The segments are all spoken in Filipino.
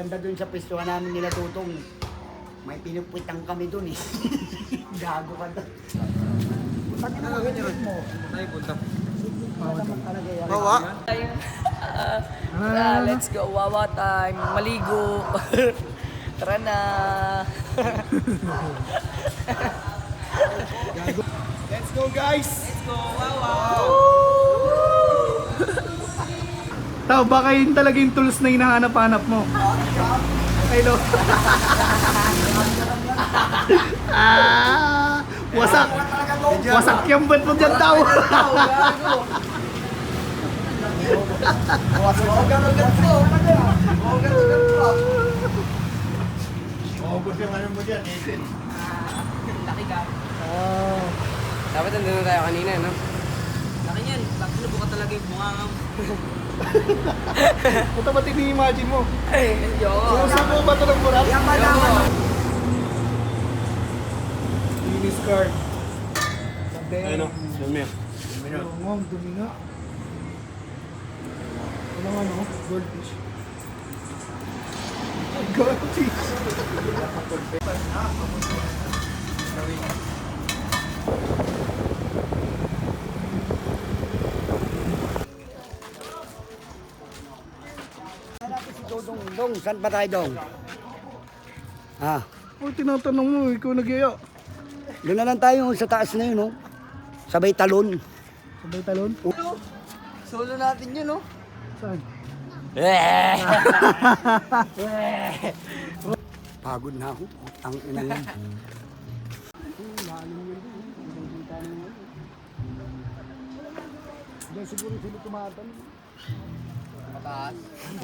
Ganda dun sa pwestuhan namin nila Tutong. May pinupwitang kami dun eh. Gago ka doon. Putang ina mo, helmet mo. Tayo punta. Bawa? Let's go, wawa time, maligo. Tara na. Let's go guys! Let's go, wawa. Tao, baka yun talaga yung tools na hinahanap-hanap mo. Hello. Wasak. Wasak yung ba't mo dyan, tao. Maubos yung ano mo dyan, Ethan. Laki ka. Dapat nandun tayo kanina, no? Laki niyan. Laki na buka talaga yung bungangam. Punta ba tini-imagine mo? Yo. Susubo ba ito ng burak? Yan ba naman? Linis card. Ano? Dumi. Ngong, dumi nga. Walang ano, goldfish. Goldfish. Dong, saan pa tayo Dong? Ah, Oh, tinatanong mo, ikaw nag-iya. doon na lang tayo sa taas na yun, no? Sabay talon. Sabay talon? Solo natin yun, no? Saan? Pagod na ako. Ang ina yan. Diyan siguro sila tumatan. Mataas.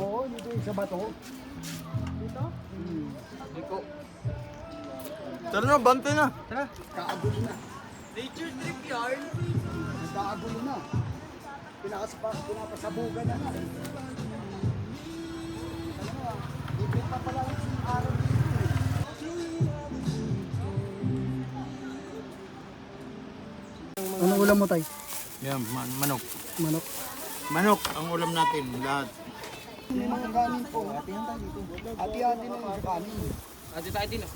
Oo, dito yung sa bato. Dito? Liko. Tara na, bante na. Kaagulo na. Nature trip yard. Kaagulo na. Pinapasabugan na na. Libre pa pala yung araw dito. Anong ulam mo, tay? Yan, manok. Manok. Manok ang ulam natin, lahat. May mga kanin po. Ati-yan tayo dito. Ati-ati na yung kanin. Ate tayo din, no?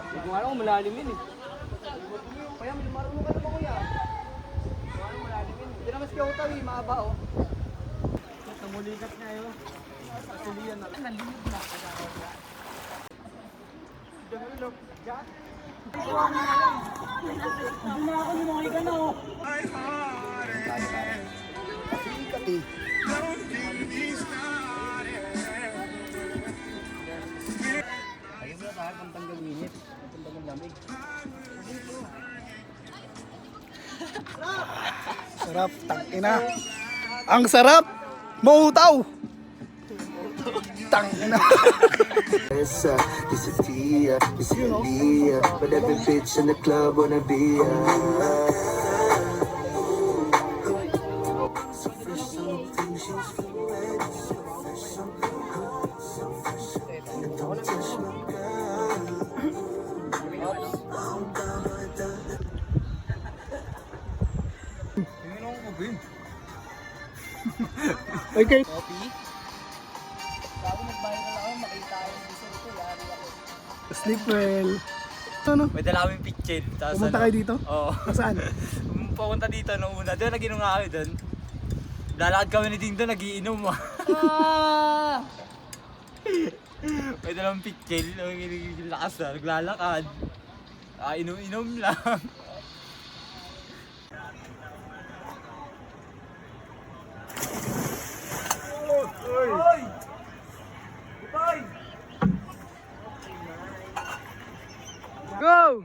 Hindi ko alam kung malalim yun, eh. Kaya marunong ka naman kuya. Marunong malalim yun. Hindi naman siya utaw eh, mahaba oh. Namulikat nga yun. Kasulian na. Nalimod na. Sikat eh. Ayun na tayo, pantanggal init. Pantanggal lamig. Sarap, tangina. Ang sarap! Mautaw! Tangina. Essa, disappear, disappear. But every bitch in the club wanna be so fresh, so clean, she's feeling so fresh, so good, so fresh. And don't touch my girl. Okay. Coffee? Bago mag-viral ako, makita yung gusto ko, yari ako. Sleep well. Ano? May dala kaming pitchin. Tapos Pumunta kayo dito? Oo. Saan? Pumunta dito nung una. Doon, nag-inom nga kami doon. Lalakad kami ni Ding doon, nagiinom. May dalang pitchin. Lakas na, naglalakad. Inom-inom lang. Go!